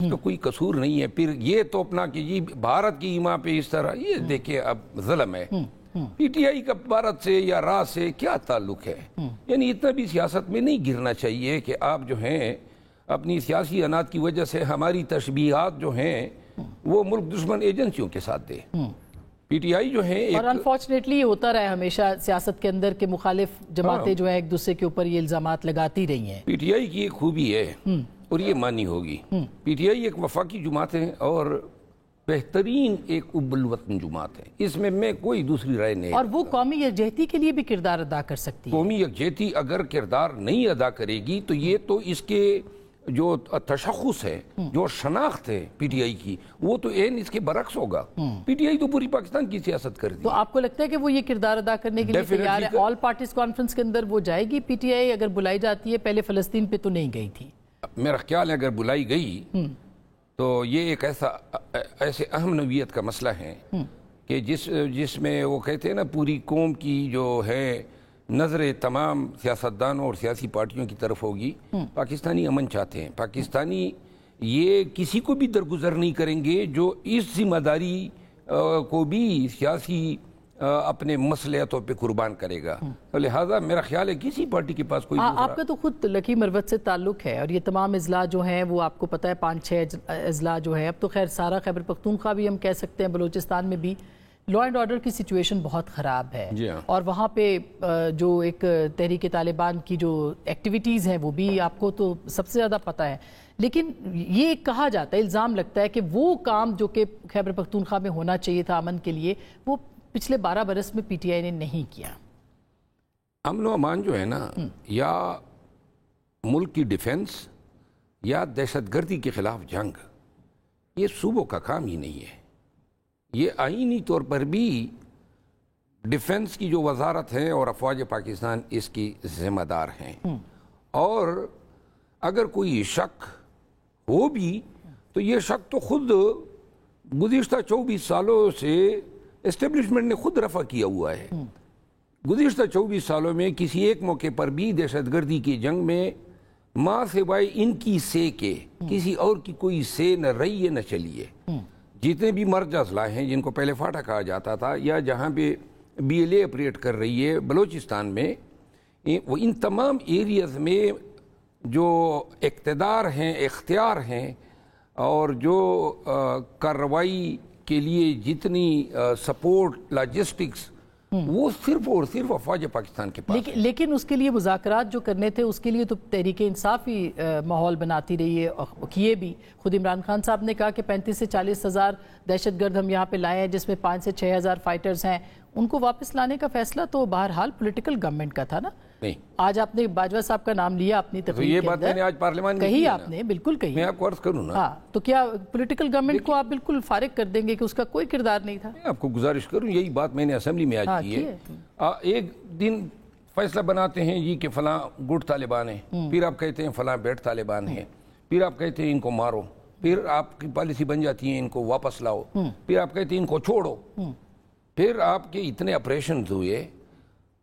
اس کا کوئی قصور نہیں ہے. پھر یہ تو اپنا کہ جی بھارت کی ایما پہ اس طرح, یہ دیکھیں اب ظلم ہے. پی ٹی آئی کا بھارت سے یا راہ سے کیا تعلق ہے؟ یعنی اتنا بھی سیاست میں نہیں گرنا چاہیے کہ آپ جو ہیں اپنی سیاسی انات کی وجہ سے ہماری تشبیہات جو ہیں وہ ملک دشمن ایجنسیوں کے ساتھ دے. پی ٹی آئی جو ہے اور انفارچونیٹلی یہ ہوتا رہا ہے ہمیشہ سیاست کے اندر کہ مخالف جماعتیں جو ہیں ایک دوسرے کے اوپر یہ الزامات لگاتی رہی ہیں. پی ٹی آئی کی ایک خوبی ہے اور یہ مانی ہوگی, پی ٹی آئی ایک وفاقی جماعت ہے اور بہترین ایک اب الوطن جماعت ہے, اس میں کوئی دوسری رائے نہیں. اور وہ قومی یکجہتی کے لیے بھی کردار ادا کر سکتی ہے. قومی یکجہتی اگر کردار نہیں ادا کرے گی تو یہ تو اس کے جو تشخص ہے, جو شناخت ہے پی ٹی آئی کی, وہ تو این اس کے برعکس ہوگا. پی ٹی آئی تو پوری پاکستان کی سیاست کر دی. تو آپ کو لگتا ہے کہ وہ یہ کردار ادا کرنے کے لیے تیار ہے؟ آل پارٹیز کانفرنس کے اندر وہ جائے گی پی ٹی آئی اگر بلائی جاتی ہے؟ پہلے فلسطین پہ تو نہیں گئی تھی. میرا خیال ہے اگر بلائی گئی تو یہ ایک ایسے اہم نوعیت کا مسئلہ ہے کہ جس میں وہ کہتے ہیں نا پوری قوم کی جو ہے نظر تمام سیاستدانوں اور سیاسی پارٹیوں کی طرف ہوگی. پاکستانی امن چاہتے ہیں, پاکستانی یہ کسی کو بھی درگزر نہیں کریں گے جو اس ذمہ داری کو بھی سیاسی اپنے مصلحتوں پہ قربان کرے گا. لہٰذا میرا خیال ہے کسی پارٹی کے پاس کوئی آپ کا تو خود لکی مروت سے تعلق ہے اور یہ تمام اضلاع جو ہیں وہ آپ کو پتہ ہے 5-6 اضلاع جو ہے, اب تو خیر سارا خیبر پختونخوا بھی ہم کہہ سکتے ہیں, بلوچستان میں بھی لا اینڈ آرڈر کی سچویشن بہت خراب ہے. اور وہاں پہ جو ایک تحریک طالبان کی جو ایکٹیویٹیز ہیں وہ بھی آپ کو تو سب سے زیادہ پتہ ہے. لیکن یہ کہا جاتا ہے, الزام لگتا ہے کہ وہ کام جو کہ خیبر پختونخوا میں ہونا چاہیے تھا امن کے لیے, وہ پچھلے 12 برس میں پی ٹی آئی نے نہیں کیا. امن و امان جو ہے نا, یا ملک کی ڈیفنس یا دہشت گردی کے خلاف جنگ, یہ صوبوں کا کام ہی نہیں ہے. یہ آئینی طور پر بھی ڈیفنس کی جو وزارت ہے اور افواج پاکستان اس کی ذمہ دار ہیں. اور اگر کوئی شک ہو بھی تو یہ شک تو خود گزشتہ 24 سالوں سے اسٹیبلشمنٹ نے خود رفع کیا ہوا ہے. گزشتہ 24 سالوں میں کسی ایک موقع پر بھی دہشت گردی کی جنگ میں ماں سوائے ان کی سے کے کسی اور کی کوئی سے نہ رہی ہے نہ چلی ہے. جتنے بھی مرج اضلاع ہیں جن کو پہلے فاٹا کہا جاتا تھا, یا جہاں پہ بی ایل اے آپریٹ کر رہی ہے بلوچستان میں, وہ ان تمام ایریاز میں جو اقتدار ہیں, اختیار ہیں, اور جو کارروائی کے لیے جتنی سپورٹ لاجسٹکس, وہ صرف اور صرف افواج پاکستان کے پاس. لیکن اس کے لیے مذاکرات جو کرنے تھے اس کے لیے تو تحریک انصاف ہی ماحول بناتی رہی ہے, کیے بھی. خود عمران خان صاحب نے کہا کہ 35 سے 40 ہزار دہشت گرد ہم یہاں پہ لائے ہیں, جس میں 5 سے 6 ہزار فائٹرز ہیں. ان کو واپس لانے کا فیصلہ تو بہرحال پولیٹیکل گورنمنٹ کا تھا نا. نہیں, آج آپ نے باجوہ صاحب کا نام لیا اپنی تقریر یہ کے بات اندر, میں نے آج پارلیمان میں کہی آپ نے, بالکل کہی. میں آپ کو عرض کروں نا, ہاں, تو کیا پولیٹیکل گورنمنٹ کو آپ بالکل فارغ کر دیں گے کہ اس کا کوئی کردار نہیں تھا؟ میں آپ کو گزارش کروں, یہی بات میں نے اسمبلی میں آج کی ہے. ایک دن فیصلہ بناتے ہیں جی کہ فلاں گڈ طالبان ہیں, پھر آپ کہتے ہیں فلاں بیڈ طالبان ہیں, پھر آپ کہتے ہیں ان کو مارو, پھر آپ کی پالیسی بن جاتی ہے ان کو واپس لاؤ, پھر آپ کہتے ہیں ان کو چھوڑو, پھر آپ کے اتنے آپریشنز ہوئے.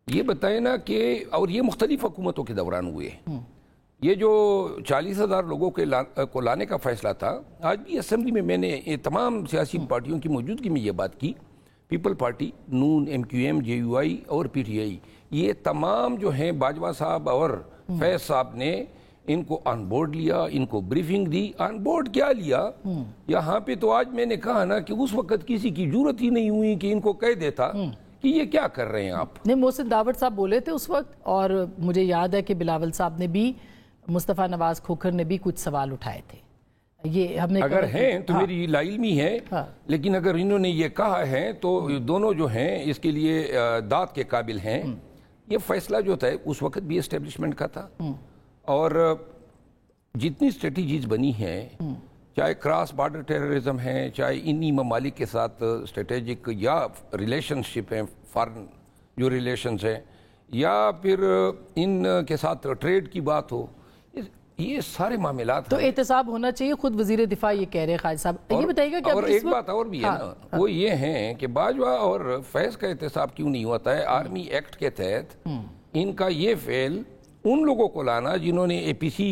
یہ بتائیں نا کہ, اور یہ مختلف حکومتوں کے دوران ہوئے. یہ جو 40,000 لوگوں کو لانے کا فیصلہ تھا, آج بھی اسمبلی میں نے تمام سیاسی پارٹیوں کی موجودگی میں یہ بات کی, People Party, Noon, M Q M, J U I اور پی ٹی آئی, یہ تمام جو ہیں باجوہ صاحب اور فیض صاحب نے ان کو آن بورڈ لیا, ان کو بریفنگ دی. آن بورڈ کیا لیا یہاں پہ, تو آج میں نے کہا نا کہ اس وقت کسی کی ضرورت ہی نہیں ہوئی کہ ان کو کہہ دیتا کہ یہ کیا کر رہے ہیں آپ. نہیں, محسن داوڑ صاحب بولے تھے اس وقت, اور مجھے یاد ہے کہ بلاول صاحب نے بھی, مصطفیٰ نواز کھوکھر نے بھی کچھ سوال اٹھائے تھے. یہ ہم نے اگر ہیں تو میری لا علمی ہے, لیکن اگر انہوں نے یہ کہا ہے تو دونوں جو ہیں اس کے لیے داد کے قابل ہیں. یہ فیصلہ جو تھا اس وقت بھی اسٹیبلشمنٹ کا تھا, اور جتنی اسٹریٹجیز بنی ہیں, چاہے کراس بارڈر ٹیررزم ہے, چاہے انہی ممالک کے ساتھ اسٹریٹجک یا ریلیشن شپ ہیں, فارن جو ریلیشنز ہیں, یا پھر ان کے ساتھ ٹریڈ کی بات ہو, یہ سارے معاملات تو احتساب ہونا چاہیے. خود وزیر دفاع یہ کہہ رہے خالد صاحب. یہ بتائیے گا کہ اور ایک بات اور بھی ہے نا, وہ یہ ہیں کہ باجوہ اور فیض کا احتساب کیوں نہیں ہوتا ہے. آرمی ایکٹ کے تحت ان کا یہ فعل ان لوگوں کو لانا جنہوں نے اے پی سی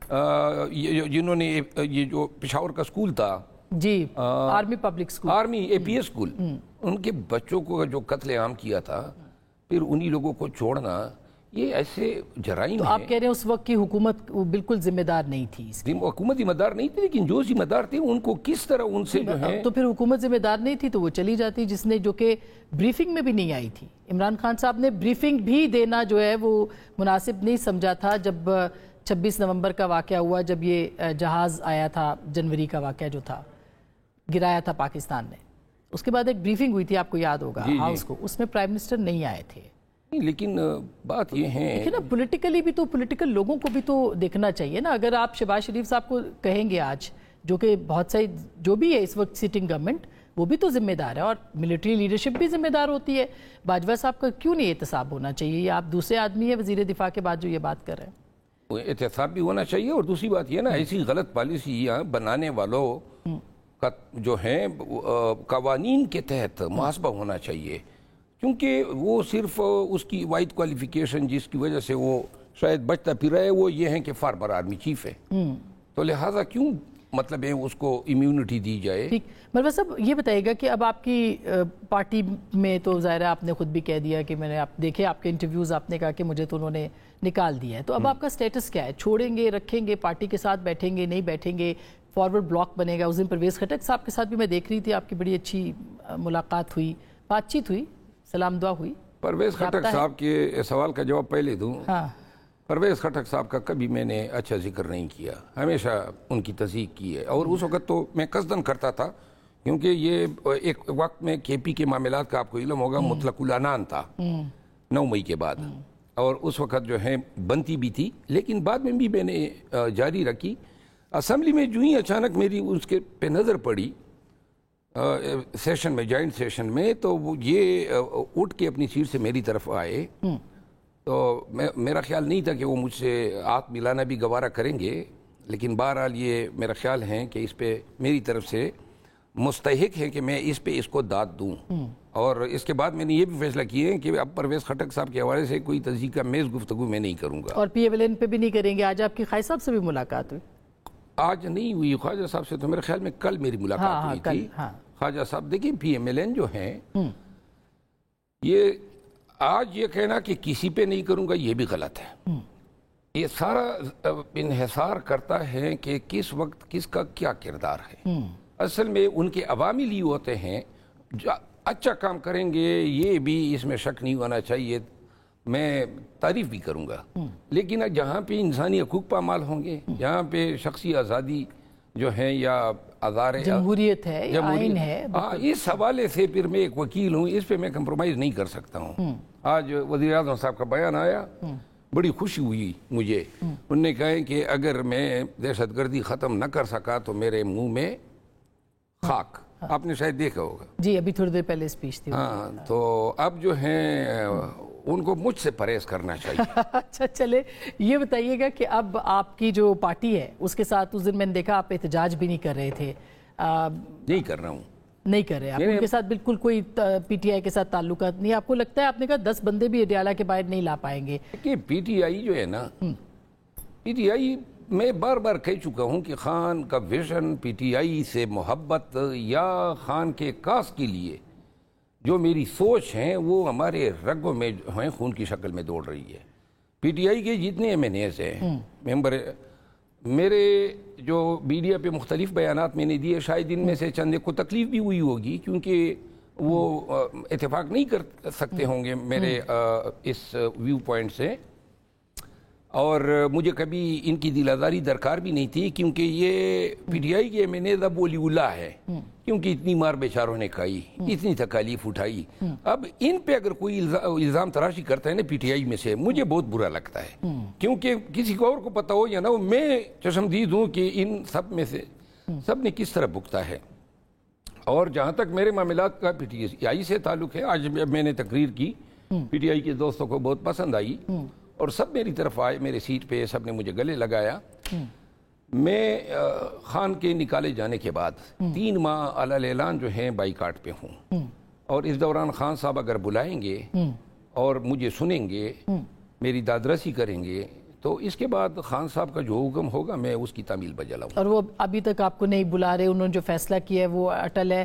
جنہوں نے یہ جو پشاور کا اسکول تھا جی آرمی پبلک اسکول، آرمی اے پی ایس اسکول، ان کے بچوں کو جو قتل عام کیا تھا، پھر انہی لوگوں کو چھوڑنا، یہ ایسے جرائم تو ہیں۔ آپ کہہ رہے ہیں اس وقت کی حکومت بالکل ذمہ دار نہیں تھی اس کی؟ حکومت ذمہ دار نہیں تھی، لیکن جو ذمہ دار تھے ان کو کس طرح ان سے جو ہے، تو پھر حکومت ذمہ دار نہیں تھی تو وہ چلی جاتی، جس نے جو کہ بریفنگ میں بھی نہیں آئی تھی۔ عمران خان صاحب نے بریفنگ بھی دینا جو ہے وہ مناسب نہیں سمجھا تھا جب 26 نومبر کا واقعہ ہوا، جب یہ جہاز آیا تھا، جنوری کا واقعہ جو تھا، گرایا تھا پاکستان نے، اس کے بعد ایک بریفنگ ہوئی تھی، آپ کو یاد ہوگا ہاؤس کو، اس میں پرائم منسٹر نہیں آئے تھے۔ لیکن بات یہ ہے دیکھیں نا، پولیٹیکلی بھی تو پولیٹیکل لوگوں کو بھی تو دیکھنا چاہیے نا۔ اگر آپ شہباز شریف صاحب کو کہیں گے آج، جو کہ بہت ساری جو بھی ہے اس وقت سٹنگ گورنمنٹ، وہ بھی تو ذمہ دار ہے، اور ملٹری لیڈرشپ بھی ذمہ دار ہوتی ہے۔ باجوہ صاحب کا کیوں نہیں احتساب ہونا چاہیے؟ یہ آپ دوسرے آدمی ہیں وزیر دفاع کے بعد جو یہ بات کر رہے ہیں۔ احتساب بھی ہونا چاہیے، اور دوسری بات یہ نا، ایسی غلط پالیسیاں بنانے والوں کا جو ہیں قوانین کے تحت محاسبہ ہونا چاہیے، کیونکہ وہ صرف اس کی واحد کوالیفیکیشن جس کی وجہ سے وہ شاید بچتا پھر رہا ہے، وہ یہ ہے کہ فارمر آرمی چیف ہے، تو لہٰذا کیوں مطلب ہے اس کو امیونٹی دی جائے۔ ٹھیک، مروہ صاحب یہ بتائیے گا کہ اب آپ کی پارٹی میں تو ظاہر ہے آپ نے خود بھی کہہ دیا کہ میں نے آپ دیکھے آپ کے انٹرویوز، آپ نے کہا کہ مجھے تو انہوں نے نکال دیا ہے، تو اب آپ کا سٹیٹس کیا ہے؟ چھوڑیں گے، رکھیں گے، پارٹی کے ساتھ بیٹھیں گے، نہیں بیٹھیں گے، فارورڈ بلاک بنے گا؟ اس دن پرویز خٹک صاحب کے ساتھ بھی میں دیکھ رہی تھی، آپ کی بڑی اچھی ملاقات ہوئی، بات چیت ہوئی، سلام دعا ہوئی۔ پرویز خٹک صاحب کے سوال کا جواب پہلے دوں۔ پرویز خٹک صاحب کا کبھی میں نے اچھا ذکر نہیں کیا، ہمیشہ ان کی تصدیق کی ہے، اور اس وقت تو میں قصداً کرتا تھا، کیونکہ یہ ایک وقت میں کے پی کے معاملات کا آپ کو علم ہوگا مطلق العنان تھا 9 مئی کے بعد، اور اس وقت جو ہے بنتی بھی تھی، لیکن بعد میں بھی میں نے جاری رکھی۔ اسمبلی میں جو ہی اچانک میری اس کے پہ نظر پڑی سیشن میں، جوائنٹ سیشن میں، تو وہ یہ اٹھ کے اپنی سیٹ سے میری طرف آئے، تو میرا خیال نہیں تھا کہ وہ مجھ سے ہاتھ ملانا بھی گوارا کریں گے، لیکن بہرحال یہ میرا خیال ہے کہ اس پہ میری طرف سے مستحق ہے کہ میں اس پہ اس کو داد دوں، اور اس کے بعد میں نے یہ بھی فیصلہ کیا ہے کہ اب پرویز خٹک صاحب کے حوالے سے کوئی تصدیق کا میز گفتگو میں نہیں کروں گا، اور پی ایل این پہ بھی نہیں کریں گے۔ آج آپ کی خواجہ صاحب سے بھی ملاقات ہوئی؟ آج نہیں ہوئی خواجہ صاحب سے، تو میرے خیال میں کل میری ملاقات ہوئی تھی۔ خواجہ صاحب دیکھیں، پی ایم ایل این جو ہیں، یہ آج یہ کہنا کہ کسی پہ نہیں کروں گا یہ بھی غلط ہے۔ یہ سارا انحصار کرتا ہے کہ کس وقت کس کا کیا کردار ہے۔ اصل میں ان کے عوامی لیے ہوتے ہیں، جو اچھا کام کریں گے یہ بھی اس میں شک نہیں ہونا چاہیے، میں تعریف بھی کروں گا، لیکن جہاں پہ انسانی حقوق پامال ہوں گے، جہاں پہ شخصی آزادی جو ہے یا آزار جمہوریت ہے، آئین ہے، اس حوالے سے پھر میں ایک وکیل ہوں، اس پہ میں کمپرومائز نہیں کر سکتا ہوں۔ آج وزیر اعظم صاحب کا بیان آیا، بڑی خوشی ہوئی مجھے، انہوں نے کہا کہ اگر میں دہشت گردی ختم نہ کر سکا تو میرے منہ میں خاک، آپ نے شاید دیکھا ہوگا۔ جی ابھی تھوڑی دیر پہلے اسپیچ تھی۔ ہاں، تو اب جو ہیں ان کو مجھ سے پرہیز کرنا چاہیے۔ اچھا چلے، یہ بتائیے گا کہ اب آپ کی جو پارٹی ہے اس کے ساتھ اس دن میں نے دیکھا آپ احتجاج بھی نہیں کر رہے تھے۔ نہیں کر رہا ہوں، نہیں کر رہے آپ ان کے ساتھ بالکل کوئی پی ٹی آئی کے ساتھ تعلقات نہیں؟ آپ کو لگتا ہے آپ نے کہا 10 بندے بھی اڈیالہ کے باہر نہیں لا پائیں گے؟ کہ پی ٹی آئی جو ہے نا، پی ٹی آئی میں بار بار کہہ چکا ہوں کہ خان کا ویژن، پی ٹی آئی سے محبت یا خان کے کاس کے لیے جو میری سوچ ہے وہ ہمارے رگوں میں ہیں، خون کی شکل میں دوڑ رہی ہے۔ پی ٹی آئی کے جتنے ایم این ایز ہیں ممبر، میرے جو میڈیا پہ مختلف بیانات میں نے دیے، شاید ان میں سے چند کو تکلیف بھی ہوئی ہوگی، کیونکہ وہ اتفاق نہیں کر سکتے ہوں گے میرے اس ویو پوائنٹ سے، اور مجھے کبھی ان کی دل آزاری درکار بھی نہیں تھی، کیونکہ یہ پی ٹی آئی کے ایم این ایز اب ولی اللہ ہے، کیونکہ اتنی مار بیچاروں نے کھائی، اتنی تکالیف اٹھائی۔ اب ان پہ اگر کوئی الزام تراشی کرتا ہے نا پی ٹی آئی میں سے، مجھے بہت برا لگتا ہے، کیونکہ کسی کو اور کو پتہ ہو یا نہ ہو، میں چشمدید ہوں کہ ان سب میں سے سب نے کس طرح بھگتا ہے۔ اور جہاں تک میرے معاملات کا پی ٹی آئی سے تعلق ہے، آج میں نے تقریر کی، پی ٹی آئی کے دوستوں کو بہت پسند آئی، اور سب میری طرف آئے، میرے سیٹ پہ سب نے مجھے گلے لگایا۔ میں خان کے نکالے جانے کے بعد 3 ماہ علی الاعلان جو ہیں بائیکاٹ پہ ہوں، اور اس دوران خان صاحب اگر بلائیں گے اور مجھے سنیں گے، میری دادرسی کریں گے، تو اس کے بعد خان صاحب کا جو حکم ہوگا میں اس کی تعمیل بجا لاؤں. اور وہ ابھی تک آپ کو نہیں بلا رہے, انہوں نے جو فیصلہ کیا ہے وہ اٹل ہے.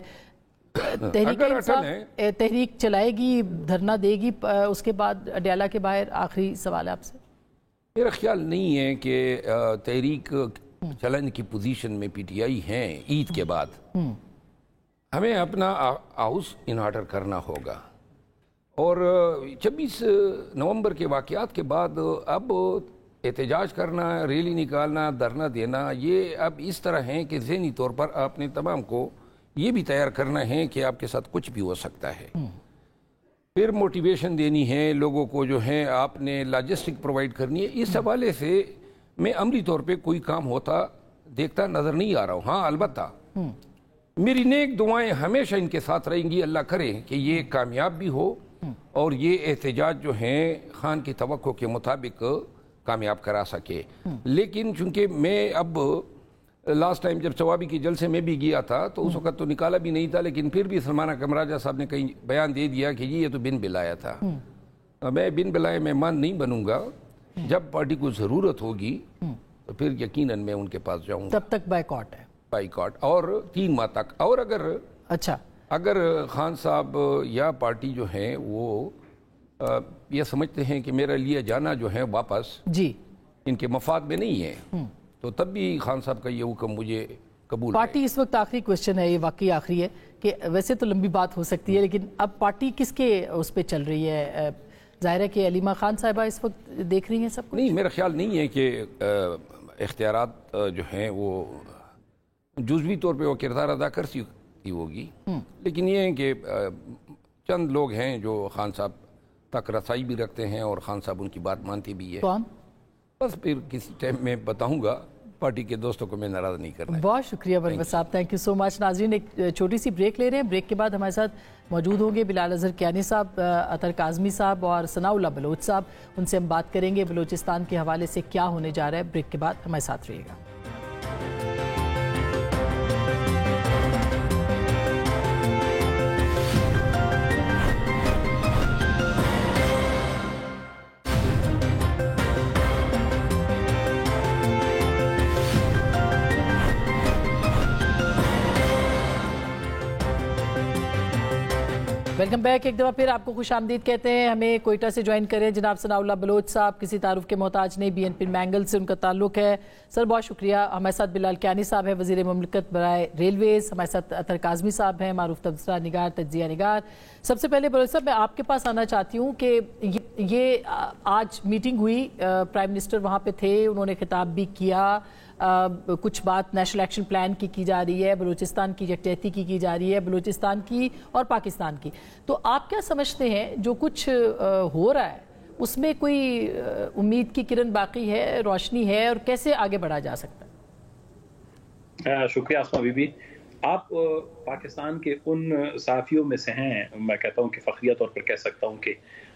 تحریک چلائے گی, دھرنا دے گی اس کے بعد اڈیالہ کے باہر؟ آخری سوال ہے آپ سے. میرا خیال نہیں ہے کہ تحریک چلنے کی پوزیشن میں پی ٹی آئی ہیں عید کے بعد. ہمیں اپنا ہاؤس ان آرڈر کرنا ہوگا, اور 26 نومبر کے واقعات کے بعد اب احتجاج کرنا, ریلی نکالنا, دھرنا دینا, یہ اب اس طرح ہیں کہ ذہنی طور پر آپ نے تمام کو یہ بھی تیار کرنا ہے کہ آپ کے ساتھ کچھ بھی ہو سکتا ہے. پھر موٹیویشن دینی ہے لوگوں کو, جو ہے آپ نے لاجسٹک پرووائڈ کرنی ہے. اس حوالے سے میں عملی طور پہ کوئی کام ہوتا دیکھتا نظر نہیں آ رہا ہوں. ہاں البتہ میری نیک دعائیں ہمیشہ ان کے ساتھ رہیں گی, اللہ کرے کہ یہ کامیاب بھی ہو اور یہ احتجاج جو ہیں خان کی توقع کے مطابق کامیاب کرا سکے. لیکن چونکہ میں اب لاسٹ ٹائم جب ثوابی کی جلسے میں بھی گیا تھا تو اس وقت تو نکالا بھی نہیں تھا, لیکن پھر بھی سلمانہ کمراجہ صاحب نے کہیں بیان دے دیا کہ یہ تو بن بلایا تھا. میں بن بلائے مہمان نہیں بنوں گا. جب پارٹی کو ضرورت ہوگی تو پھر یقیناً میں ان کے پاس جاؤں گا. تب تک بائیکاٹ ہے؟ بائیکاٹ, اور 3 ماہ تک. اور اچھا اگر خان صاحب یا پارٹی جو ہیں وہ یہ سمجھتے ہیں کہ میرا لیے جانا جو ہے واپس جی ان کے مفاد میں نہیں ہے, تو تب بھی خان صاحب کا یہ حکم مجھے قبول ہے. پارٹی اس وقت آخری کوشچن ہے, یہ واقعی آخری ہے کہ ویسے تو لمبی بات ہو سکتی ہے لیکن اب پارٹی کس کے اس پہ چل رہی ہے؟ ظاہر ہے کہ علیمہ خان صاحبہ اس وقت دیکھ رہی ہیں سب کچھ. نہیں, میرا خیال نہیں ہے کہ اختیارات جو ہیں وہ جزوی طور پہ وہ کردار ادا کر سکتی ہوگی, لیکن یہ ہے کہ چند لوگ ہیں جو خان صاحب تک رسائی بھی رکھتے ہیں اور خان صاحب ان کی بات مانتے بھی ہے. کون؟ بس پھر کسی ٹائم میں بتاؤں گا. پارٹی کے دوستوں کو میں ناراض نہیں کرنا. بہت شکریہ بروت صاحب, تھینک یو سو مچ. ناظرین ایک چھوٹی سی بریک لے رہے ہیں. بریک کے بعد ہمارے ساتھ موجود ہوں گے بلال اظہر کیانی صاحب, اطہر کاظمی صاحب اور ثناء اللہ بلوچ صاحب. ان سے ہم بات کریں گے بلوچستان کے حوالے سے کیا ہونے جا رہا ہے. بریک کے بعد ہمارے ساتھ رہیے گا. Welcome back. ایک دفعہ پھر آپ کو خوش آمدید کہتے ہیں. ہمیں کوئٹہ سے جوائن کریں جناب ثناء اللہ بلوچ صاحب, کسی تعارف کے محتاج نہیں, بی این پی مینگل سے ان کا تعلق ہے. سر بہت شکریہ. ہمارے ساتھ بلال کیانی صاحب ہیں, وزیر مملکت برائے ریلویز. ہمارے ساتھ اطہر کاظمی صاحب ہیں, معروف تبصرہ نگار, تجزیہ نگار. سب سے پہلے بلوچ صاحب میں آپ کے پاس آنا چاہتی ہوں کہ یہ آج میٹنگ ہوئی, پرائم منسٹر وہاں پہ تھے, انہوں نے خطاب بھی کیا, کچھ بات نیشنل ایکشن پلان کی جا رہی ہے, بلوچستان کی یکجہتی کی جا رہی ہے, بلوچستان کی اور پاکستان کی. تو آپ کیا سمجھتے ہیں جو کچھ ہو رہا ہے اس میں کوئی امید کی کرن باقی ہے, روشنی ہے, اور کیسے آگے بڑھا جا سکتا ہے؟ شکریہ آسما بی بی. آپ پاکستان کے ان صحافیوں میں سے ہیں, میں کہتا ہوں کہ فخریہ طور پر کہہ سکتا ہوں کہ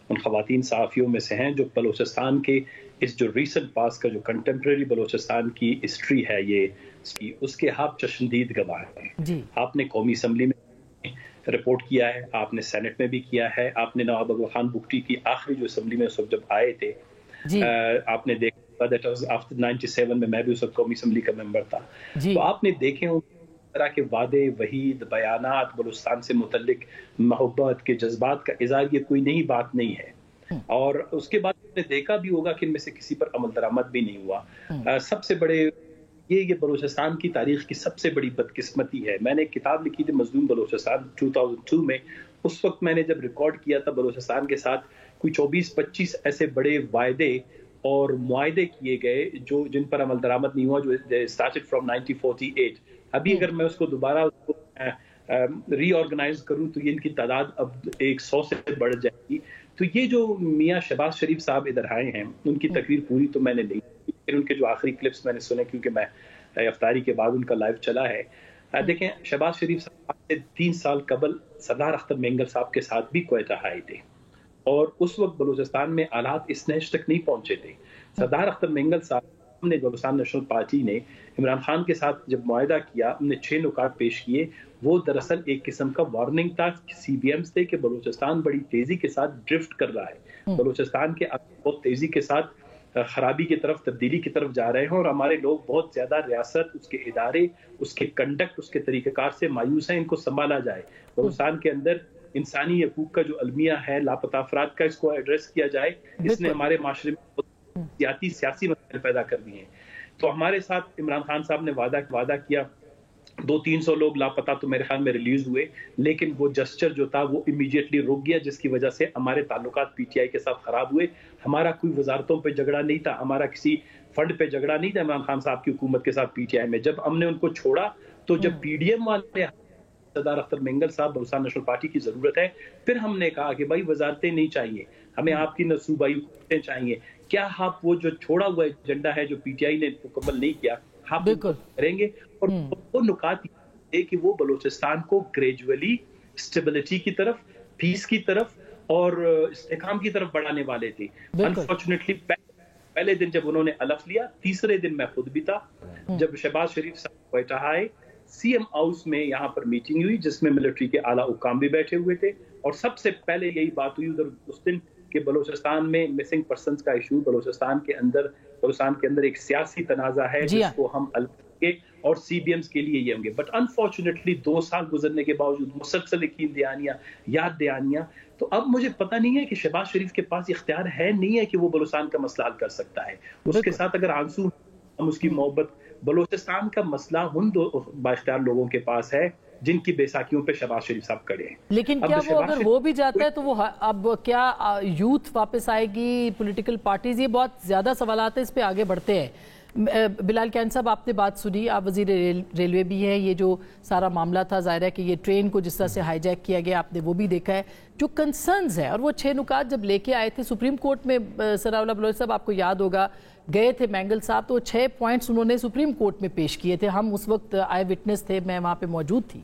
ان خواتین صحافیوں میں سے ہیں جو بلوچستان کے اس جو ریسنٹ پاس کا جو کنٹمپریری بلوچستان کی ہسٹری ہے, یہ اس کے آپ چشمدید گواہ ہیں. جی. آپ نے قومی اسمبلی میں رپورٹ کیا ہے, آپ نے سینٹ میں بھی کیا ہے, آپ نے نواب اکبر خان بگٹی کی آخری جو اسمبلی میں اس وقت جب آئے تھے, آپ نے دیکھا آفٹر 97 میں بھی اس وقت قومی اسمبلی کا ممبر تھا. تو آپ نے دیکھے ہوں طرح کے وعدے, وحید بیانات, بلوچستان سے متعلق محبت کے جذبات کا اظہار, یہ کوئی نئی بات نہیں ہے. اور اس کے بعد نے دیکھا بھی ہوگا کہ ان میں سے کسی پر عمل درآمد بھی نہیں ہوا. سب سے بڑے یہ بلوچستان کی تاریخ کی سب سے بڑی بدقسمتی ہے. میں نے ایک کتاب لکھی تھی مظلوم بلوچستان 2002 میں. اس وقت میں نے جب ریکارڈ کیا تھا بلوچستان کے ساتھ کوئی 24-25 ایسے بڑے وعدے اور معاہدے کیے گئے جن پر عمل درآمد نہیں ہوا, جو started from 1948. ابھی اگر میں اس کو دوبارہ ری آرگنائز کروں تو یہ ان کی تعداد اب 100 سے بڑھ جائے گی. تو یہ جو میاں شہباز شریف صاحب ادھر آئے ہیں, ان کی تقریر پوری تو میں نے نہیں کی, پھر ان کے جو آخری کلپس میں نے سنے کیونکہ میں افطاری کے بعد ان کا لائیو چلا ہے. دیکھیں, شہباز شریف صاحب سے 3 سال قبل سردار اختر مینگل صاحب کے ساتھ بھی کوئٹہ آئے تھے, اور اس وقت بلوچستان میں حالات اس نیش تک نہیں پہنچے تھے. سردار اختر مینگل صاحب نے بلوچستان نیشنل پارٹی نے عمران خان کے ساتھ جب معاہدہ کیا, انہوں نے 6 نکات پیش کیے. وہ دراصل ایک قسم کا وارننگ تھا سی بی ایمز تھے کہ بلوچستان بڑی تیزی کے ساتھ ڈرفٹ کر رہا ہے. بلوچستان کے بہت تیزی کے ساتھ خرابی کی طرف، تبدیلی کی طرف جا رہے ہیں، اور ہمارے لوگ بہت زیادہ ریاست، اس کے ادارے، اس کے کنڈکٹ، اس کے طریقہ کار سے مایوس ہیں. ان کو سنبھالا جائے. بلوچستان کے اندر انسانی حقوق کا جو المیہ ہے، لاپتہ افراد کا، اس کو ایڈریس کیا جائے. اس نے ہمارے معاشرے میں سیاسی مسائل پیدا کر دیے ہیں. تو ہمارے ساتھ عمران خان صاحب نے وعدہ کیا. 200-300 لوگ لاپتہ تو میرے خیال میں ریلیز ہوئے، لیکن وہ جسچر جو تھا وہ امیڈیٹلی رک گیا، جس کی وجہ سے ہمارے تعلقات پی ٹی آئی کے ساتھ خراب ہوئے. ہمارا کوئی وزارتوں پہ جھگڑا نہیں تھا، ہمارا کسی فنڈ پہ جھگڑا نہیں تھا عمران خان صاحب کی حکومت کے ساتھ پی ٹی آئی میں. جب ہم نے ان کو چھوڑا تو جب پی ڈی ایم والے سردار اختر مینگل صاحب بلوچستان نیشنل پارٹی کی ضرورت ہے، پھر ہم نے کہا کہ بھائی وزارتیں نہیں چاہیے ہمیں، آپ کی صوبائی حکومتیں چاہیے. کیا آپ وہ جو چھوڑا ہوا ایجنڈا ہے جو پی ٹی آئی نے مکمل نہیں کیا، آپ کریں گے؟ اور وہ نکات یہ کہ وہ بلوچستان کو گریجولی اسٹیبلٹی کی طرف، پیس کی طرف اور استحکام کی طرف بڑھانے والے تھے. انفارچونیٹلی پہلے دن جب انہوں نے حلف لیا، تیسرے دن میں خود بھی تھا، جب شہباز شریف صاحب کوئٹہ آئے، سی ایم ہاؤس میں یہاں پر میٹنگ ہوئی جس میں ملٹری کے اعلیٰ حکام بھی بیٹھے ہوئے تھے، اور سب سے پہلے یہی بات ہوئی ادھر اس دن کہ بلوچستان میں مسنگ پرسنز کا ایشو، بلوچستان کے اندر ایک سیاسی تنازع ہے جس کو ہم حل کریں گے، اور سی بی ایمز کے لیے یہ ہوں گے. بٹ انفارچونیٹلی 2 سال گزرنے کے باوجود مسلسل یقین دہانیاں، یاد دہانیاں. تو اب مجھے پتہ نہیں ہے کہ شہباز شریف کے پاس اختیار ہے نہیں ہے کہ وہ بلوچستان کا مسئلہ حل کر سکتا ہے. اس کے ساتھ اگر آنسو ہم اس کی محبت، بلوچستان کا مسئلہ ان دو بااختیار لوگوں کے پاس ہے جن کی بیساکھیوں پہ شہباز شریف صاحب کھڑے ہیں. لیکن کیا وہ اگر وہ بھی جاتا ہے تو وہ اب کیا یوتھ واپس آئے گی، پولیٹیکل پارٹیز؟ یہ بہت زیادہ سوالات ہیں، اس پہ آگے بڑھتے ہیں. بلال کیان صاحب آپ نے بات سنی، آپ وزیر ریلوے بھی ہیں. یہ جو سارا معاملہ تھا، ظاہر ہے کہ یہ ٹرین کو جس طرح سے ہائی جیک کیا گیا آپ نے وہ بھی دیکھا ہے. جو کنسرنز ہیں اور وہ 6 نکات جب لے کے آئے تھے سپریم کورٹ میں، ثناءاللہ بلوچ صاحب آپ کو یاد ہوگا گئے تھے مینگل صاحب، تو 6 پوائنٹس انہوں نے سپریم کورٹ میں پیش کیے تھے. ہم اس وقت آئی وٹنس تھے، میں وہاں پہ موجود تھی.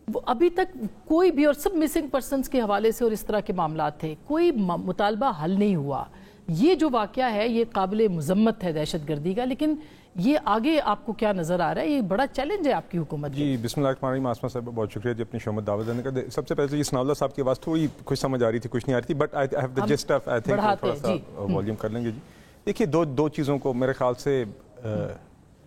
وہ ابھی تک کوئی بھی، اور سب مسنگ پرسنز کے حوالے سے اور اس طرح کے معاملات تھے، کوئی مطالبہ حل نہیں ہوا. یہ جو واقعہ ہے یہ قابل مذمت ہے دہشت گردی کا، لیکن یہ آگے آپ کو کیا نظر آ رہا ہے؟ یہ بڑا چیلنج ہے آپ کی حکومت. جی بسم اللہ الرحمن الرحیم. آسما صاحب بہت شکریہ جی اپنی شومت دعوت دینے کا. سب سے پہلے یہ ثناءاللہ صاحب کی آواز تھوڑی کچھ سمجھ آ رہی تھی، کچھ نہیں آ رہی تھی، but I have the just of, I think تھوڑا سا والیوم کر لیں گے. جی دیکھیے دو چیزوں کو میرے خیال سے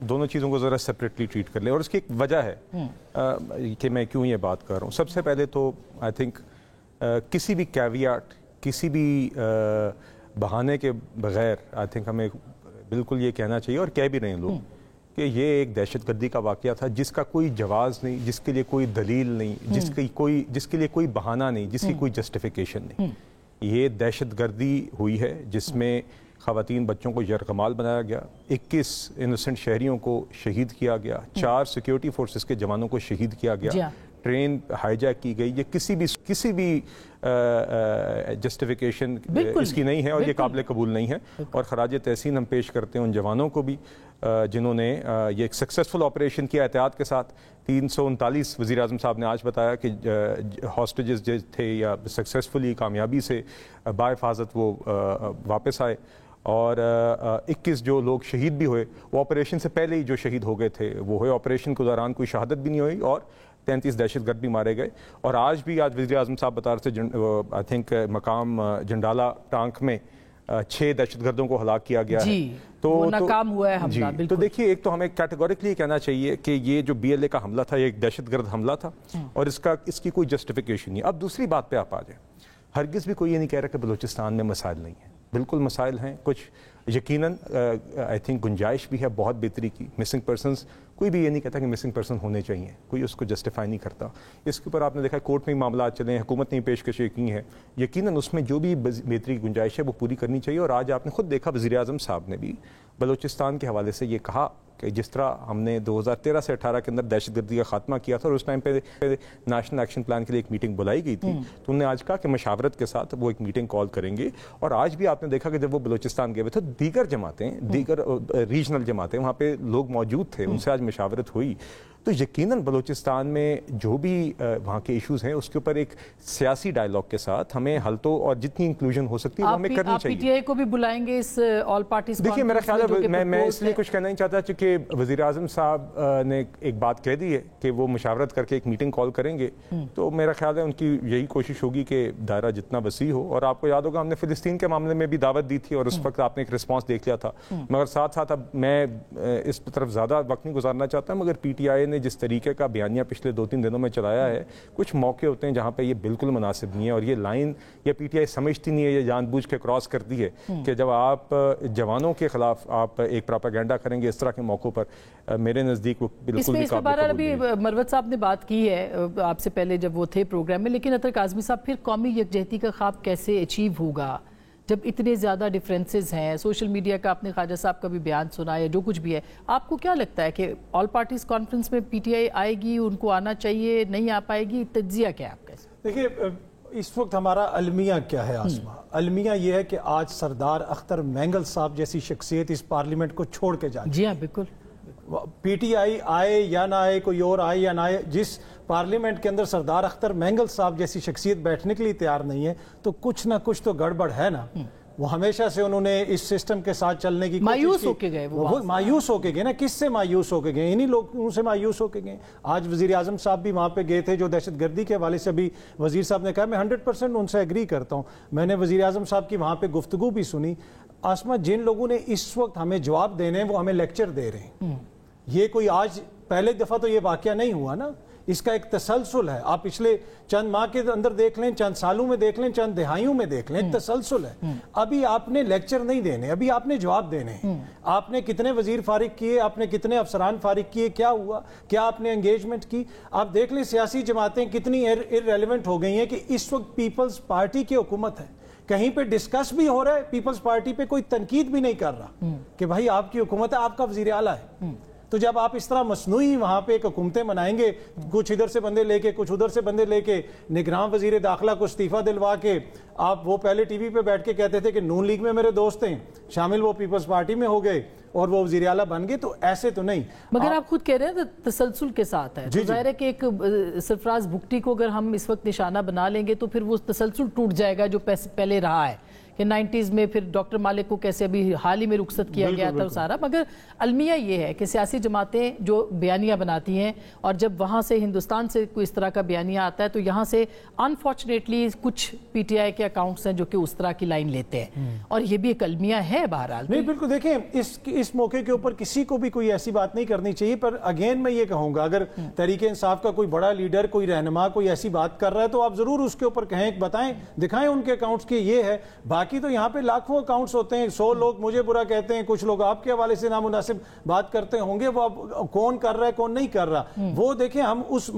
دونوں چیزوں کو ذرا سپریٹلی ٹریٹ کر لیں، اور اس کی ایک وجہ ہے کہ میں کیوں یہ بات کر رہا ہوں. سب سے پہلے تو آئی تھنک کسی بھی کیویاٹ، کسی بھی بہانے کے بغیر آئی تھنک ہمیں بالکل یہ کہنا چاہیے، اور کہہ بھی رہے ہیں لوگ، کہ یہ ایک دہشت گردی کا واقعہ تھا جس کا کوئی جواز نہیں، جس کے لیے کوئی دلیل نہیں، جس کے لیے کوئی بہانہ نہیں، جس کی کوئی جسٹیفیکیشن نہیں. یہ دہشت گردی ہوئی ہے جس میں خواتین بچوں کو یرغمال بنایا گیا، 21 انوسنٹ شہریوں کو شہید کیا گیا، 4 سیکیورٹی فورسز کے جوانوں کو شہید کیا گیا، ٹرین ہائی جیک کی گئی. یہ کسی بھی جسٹیفیکیشن اس کی نہیں ہے، اور یہ قابل قبول نہیں ہے. اور خراج تحسین ہم پیش کرتے ہیں ان جوانوں کو بھی جنہوں نے یہ ایک سکسیسفل آپریشن کیا احتیاط کے ساتھ. 339 وزیر اعظم صاحب نے آج بتایا کہ ہاسٹیجز جو تھے یا سکسیسفلی کامیابی سے بحفاظت وہ واپس آئے، اور 21 جو لوگ شہید بھی ہوئے وہ آپریشن سے پہلے ہی جو شہید ہو گئے تھے وہ ہوئے. آپریشن کے دوران کوئی شہادت بھی نہیں ہوئی، اور 33 دہشت گرد بھی مارے گئے. اور آج وزیر اعظم صاحب بتا رہے تھے آئی تھنک مقام جنڈالا ٹانک میں 6 دہشت گردوں کو ہلاک کیا گیا ہے. تو ناکام ہوا ہے حملہ. بالکل. تو دیکھیے ایک تو ہمیں کیٹیگوریکلی کہنا چاہیے کہ یہ جو بی ایل اے کا حملہ تھا یہ ایک دہشت گرد حملہ تھا، اور اس کی کوئی جسٹیفیکیشن نہیں. اب دوسری بات پہ آپ آ جائیں. ہرگز بھی کوئی یہ نہیں کہہ رہا کہ بلوچستان میں مسائل نہیں ہیں، بالکل مسائل ہیں. کچھ یقیناً آئی تھنک گنجائش بھی ہے بہت بہتری کی. مسنگ پرسنز کوئی بھی یہ نہیں کہتا کہ مسنگ پرسن ہونے چاہیے، کوئی اس کو جسٹیفائی نہیں کرتا. اس کے اوپر آپ نے دیکھا کورٹ میں معاملات چلے ہیں، حکومت نے پیشکشیں کی ہیں، یقیناً اس میں جو بھی بہتری کی گنجائش ہے وہ پوری کرنی چاہیے. اور آج آپ نے خود دیکھا وزیر اعظم صاحب نے بھی بلوچستان کے حوالے سے یہ کہا کہ جس طرح ہم نے 2013 سے 18 کے اندر دہشت گردی کا خاتمہ کیا تھا، اور اس ٹائم پہ نیشنل ایکشن پلان کے لیے ایک میٹنگ بلائی گئی تھی، تو انہوں نے آج کہا کہ مشاورت کے ساتھ وہ ایک میٹنگ کال کریں گے. اور آج بھی آپ نے دیکھا کہ جب وہ بلوچستان گئے ہوئے تھے دیگر جماعتیں، دیگر ریجنل جماعتیں وہاں پہ لوگ موجود تھے، ان سے آج مشاورت ہوئی. تو یقیناً بلوچستان میں جو بھی وہاں کے ایشوز ہیں اس کے اوپر ایک سیاسی ڈائلاگ کے ساتھ ہمیں حل تو اور جتنی انکلوژن ہو سکتی ہے وہ ہمیں کرنی چاہیے. آپ پی ٹی آئی کو بھی بلائیں گے اس آل پارٹیز؟ دیکھیے میرا خیال ہے میں اس لیے کچھ کہنا نہیں چاہتا چونکہ وزیر اعظم صاحب نے ایک بات کہہ دی ہے کہ وہ مشاورت کر کے ایک میٹنگ کال کریں گے, تو میرا خیال ہے ان کی یہی کوشش ہوگی کہ دائرہ جتنا وسیع ہو. اور آپ کو یاد ہوگا ہم نے فلسطین کے معاملے میں بھی دعوت دی تھی اور اس وقت آپ نے ایک رسپانس دیکھ لیا تھا, مگر ساتھ ساتھ اب میں اس طرف زیادہ وقت نہیں گزارنا چاہتا, مگر پی ٹی آئی نے جس طریقے کا بیانیہ پچھلے 2-3 دنوں میں چلایا ہے, کچھ موقع ہوتے ہیں جہاں پہ یہ بالکل مناسب نہیں ہے اور یہ لائن یا پی ٹی آئی سمجھتی نہیں ہے, یہ جان بوجھ کے کراس کرتی ہے کہ جب آپ جوانوں کے خلاف آپ ایک پراپیگنڈا کریں گے اس طرح کے موقعوں پر, میرے نزدیک وہ بالکل بھی قابل قبول ابھی مروت صاحب نے بات کی ہے آپ سے پہلے جب وہ تھے پروگرام میں, لیکن اطہر کاظمی صاحب پھر قومی یکجہتی کا خواب کیسے اچیو ہوگا جب اتنے زیادہ ڈیفرنسز ہیں؟ سوشل میڈیا کا آپ نے خواجہ صاحب کا بھی بیان سنا ہے, جو کچھ بھی ہے, آپ کو کیا لگتا ہے کہ آل پارٹیز کانفرنس میں پی ٹی آئی آئے گی, ان کو آنا چاہیے, نہیں آ پائے گی, تجزیہ کیا ہے آپ کا؟ دیکھیے اس وقت ہمارا المیہ کیا ہے آسما؟ المیہ یہ ہے کہ آج سردار اختر مینگل صاحب جیسی شخصیت اس پارلیمنٹ کو چھوڑ کے جائے. جی ہاں بالکل, پی ٹی آئی آئے یا نہ آئے, کوئی اور آئے یا نہ آئے, جس پارلیمنٹ کے اندر سردار اختر مینگل صاحب جیسی شخصیت بیٹھنے کے لیے تیار نہیں ہے تو کچھ نہ کچھ تو گڑبڑ ہے نا. وہ ہمیشہ سے انہوں نے اس سسٹم کے ساتھ چلنے کی مایوس ہو کے گئے, وہ مایوس ہو کے گئے نا. کس سے مایوس ہو کے گئے؟ انہی لوگوں سے مایوس ہو کے گئے. آج وزیر اعظم صاحب بھی وہاں پہ گئے تھے, جو دہشت گردی کے حوالے سے بھی وزیر صاحب نے کہا, میں 100% ان سے ایگری کرتا ہوں. میں نے وزیر اعظم صاحب کی وہاں پہ گفتگو بھی سنی. آسما, جن لوگوں نے اس وقت ہمیں جواب دینے ہیں وہ ہمیں لیکچر دے رہے ہیں. یہ کوئی آج پہلے دفعہ تو یہ واقعہ نہیں ہوا نا, اس کا ایک تسلسل ہے. آپ پچھلے چند ماہ کے اندر دیکھ لیں, چند سالوں میں دیکھ لیں, چند دہائیوں میں دیکھ لیں, ایک تسلسل ہے. ابھی آپ نے لیکچر نہیں دینے, ابھی آپ نے جواب دینے. آپ نے کتنے وزیر فارغ کیے, آپ نے کتنے افسران فارغ کیے, کیا ہوا, کیا آپ نے انگیجمنٹ کی؟ آپ دیکھ لیں سیاسی جماعتیں کتنی ارریلیونٹ ہو گئی ہیں کہ اس وقت پیپلز پارٹی کی حکومت ہے, کہیں پہ ڈسکس بھی ہو رہا ہے, پیپلز پارٹی پہ کوئی تنقید بھی نہیں کر رہا کہ بھائی آپ کی حکومت ہے, آپ کا وزیر اعلیٰ ہے. تو جب آپ اس طرح مصنوعی وہاں پہ ایک حکومتیں منائیں گے, کچھ ادھر سے بندے لے کے, کچھ ادھر سے بندے لے کے, نگراں وزیر داخلہ کو استعفیٰ دلوا کے, آپ وہ پہلے ٹی وی پہ بیٹھ کے کہتے تھے کہ نون لیگ میں میرے دوست ہیں, شامل وہ پیپلز پارٹی میں ہو گئے اور وہ وزیر اعلیٰ بن گئے. تو ایسے تو نہیں. مگر آپ خود کہہ رہے ہیں تسلسل کے ساتھ ہے, تو ظاہر ہے کہ ایک سرفراز بگٹی کو اگر ہم اس وقت نشانہ بنا لیں گے تو پھر وہ تسلسل ٹوٹ جائے گا جو پہلے رہا ہے کہ 90s میں پھر ڈاکٹر مالک کو کیسے ابھی حال ہی میں رخصت کیا گیا تھا سارا. مگر المیہ یہ ہے کہ سیاسی جماعتیں جو بیانیہ بناتی ہیں اور جب وہاں سے ہندوستان سے کوئی اس طرح کا بیانیہ آتا ہے تو یہاں سے انفارچونیٹلی کچھ پی ٹی آئی کے اکاؤنٹس ہیں جو کہ اس طرح کی لائن لیتے ہیں, اور یہ بھی ایک المیہ ہے بہرحال. نہیں بالکل, دیکھیں اس موقع کے اوپر کسی کو بھی کوئی ایسی بات نہیں کرنی چاہیے. پر اگین میں یہ کہوں گا, اگر تحریک انصاف کا کوئی بڑا لیڈر, کوئی رہنما کوئی ایسی بات کر رہا ہے تو آپ ضرور اس کے اوپر کہیں, بتائیں, دکھائیں ان کے اکاؤنٹس کے یہ ہے. باقی تو یہاں پہ لاکھوں اکاؤنٹس ہوتے ہیں, 100 لوگ مجھے برا کہتے ہیں, کچھ لوگ آپ کے حوالے سے نامناسب بات کرتے ہوں گے, وہ کون کر رہا ہے کون نہیں کر رہا, وہ دیکھیں. ہم اس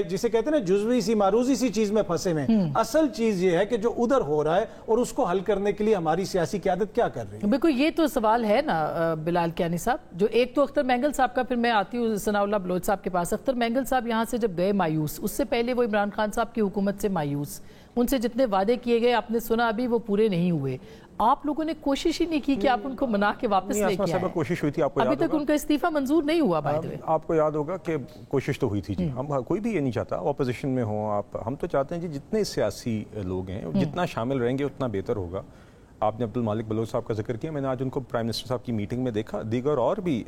جسے کہتے ہیں نا جزوی سی معروضی سی چیز میں پھنسے میں. اصل چیز یہ ہے کہ جو ادھر ہو رہا ہے اور اس کو حل کرنے کے لیے ہماری سیاسی قیادت کیا کر رہی ہے. بالکل, یہ تو سوال ہے نا بلال کیانی صاحب, جو ایک تو اختر مینگل صاحب کا, پھر میں آتی ہوں ثناء اللہ بلوچ صاحب کے پاس. اختر مینگل صاحب یہاں سے جب گئے مایوس, اس سے پہلے وہ عمران خان صاحب کی حکومت سے مایوس, ان سے جتنے وعدے کیے گئے آپ نے سنا ابھی وہ پورے نہیں ہوئے. آپ لوگوں نے کوشش ہی نہیں کی کہ آپ ان کو منا کے واپس لے کے آئیں. کوشش ہوئی تھی, آپ کو ابھی تک ان کا استعفیٰ منظور نہیں ہوا. آپ کو یاد ہوگا کہ کوشش تو ہوئی تھی جی. ہم کوئی بھی یہ نہیں چاہتا اپوزیشن میں ہوں آپ, ہم تو چاہتے ہیں جی جتنے سیاسی لوگ ہیں جتنا شامل رہیں گے اتنا بہتر ہوگا. آپ نے عبدالمالک بلوچ صاحب کا ذکر کیا, میں نے آج ان کو پرائم منسٹر صاحب کی میٹنگ میں دیکھا, دیگر اور بھی